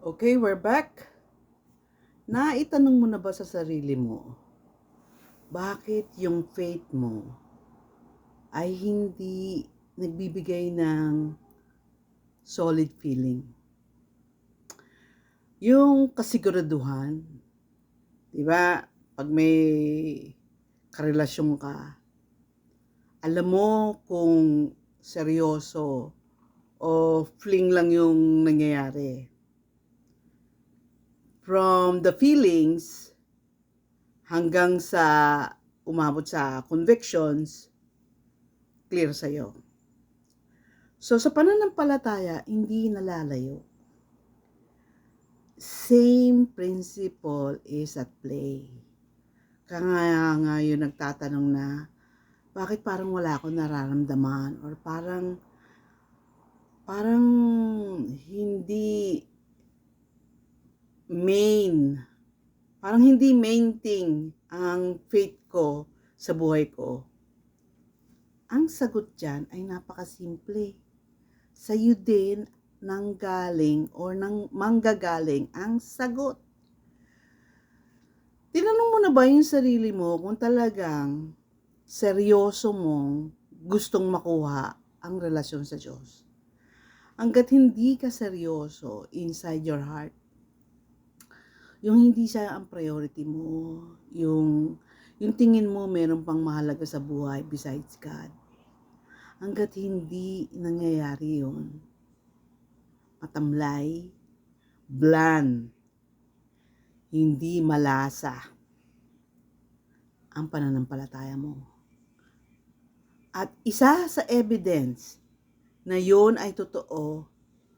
Okay, we're back. Naitanong mo na ba sa sarili mo, bakit yung faith mo ay hindi nagbibigay ng solid feeling? Yung kasiguraduhan, di ba? Pag may karelasyon ka, alam mo kung seryoso o fling lang yung nangyayari. From the feelings hanggang sa umabot sa convictions, clear sa'yo. So, sa pananampalataya, hindi nalalayo. Same principle is at play. Kaya nga yun nagtatanong na, bakit parang wala akong nararamdaman? Or parang hindi main thing ang faith ko sa buhay ko. Ang sagot dyan ay napakasimple. Sa'yo din manggagaling ang sagot. Tinanong mo na ba yung sarili mo kung talagang seryoso mong gustong makuha ang relasyon sa Diyos? Hanggat hindi ka seryoso inside your heart, yung hindi siya ang priority mo, yung tingin mo meron pang mahalaga sa buhay besides God. Hanggat hindi nangyayari yun, matamlay, bland, hindi malasa ang pananampalataya mo. At isa sa evidence na yun ay totoo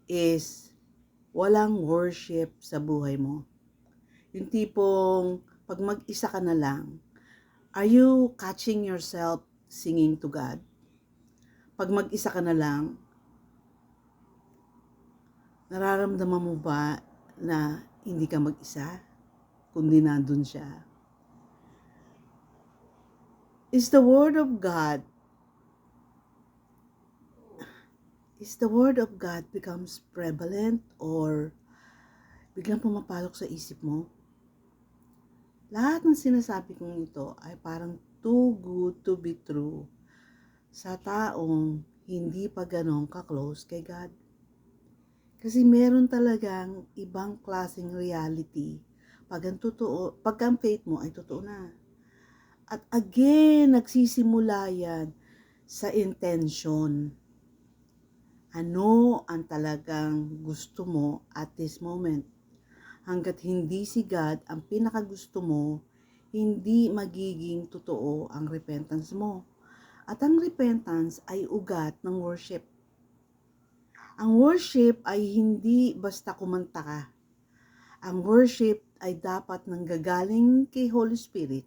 is walang worship sa buhay mo. Yung tipong pag mag-isa ka na lang, are you catching yourself singing to God? Pag mag-isa ka na lang, nararamdaman mo ba na hindi ka mag-isa, kundi nandun siya? Is the Word of God becomes prevalent or biglang pumapalok sa isip mo? Lahat ng sinasabi kong ito ay parang too good to be true sa taong hindi pa ganun ka-close kay God. Kasi meron talagang ibang klaseng reality pag ang faith mo ay totoo na. At again, nagsisimula yan sa intention. Ano ang talagang gusto mo at this moment? Hanggat hindi si God ang pinakagusto mo, hindi magiging totoo ang repentance mo. At ang repentance ay ugat ng worship. Ang worship ay hindi basta kumanta ka. Ang worship ay dapat nanggagaling kay Holy Spirit.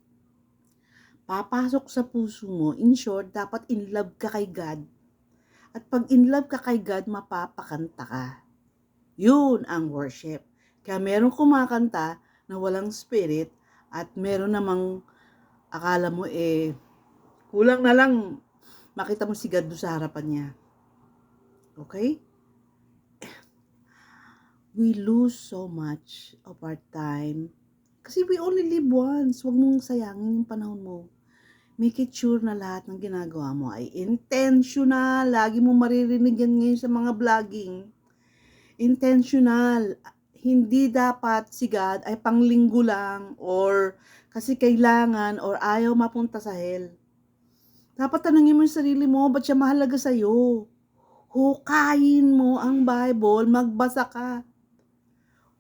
Papasok sa puso mo, in short, dapat in love ka kay God. At pag in love ka kay God, mapapakanta ka. Yun ang worship. Kaya meron kumakanta na walang spirit at meron namang akala mo kulang na lang makita mo si God doon sa harapan niya. Okay? We lose so much of our time kasi we only live once. Huwag mong sayangin yung panahon mo. Make it sure na lahat ng ginagawa mo ay intentional. Lagi mo maririnig yan ngayon sa mga vlogging. Intentional. Hindi dapat si God ay panglinggo lang or kasi kailangan or ayaw mapunta sa hell. Dapat tanungin mo yung sarili mo, ba't siya mahalaga sa'yo? Hukayin mo ang Bible, magbasa ka.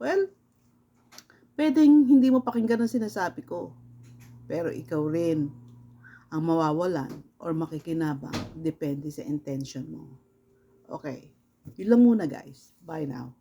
Well, pwedeng hindi mo pakinggan ang sinasabi ko. Pero ikaw rin ang mawawalan or makikinabang depende sa intention mo. Okay. Yun lang muna guys. Bye now.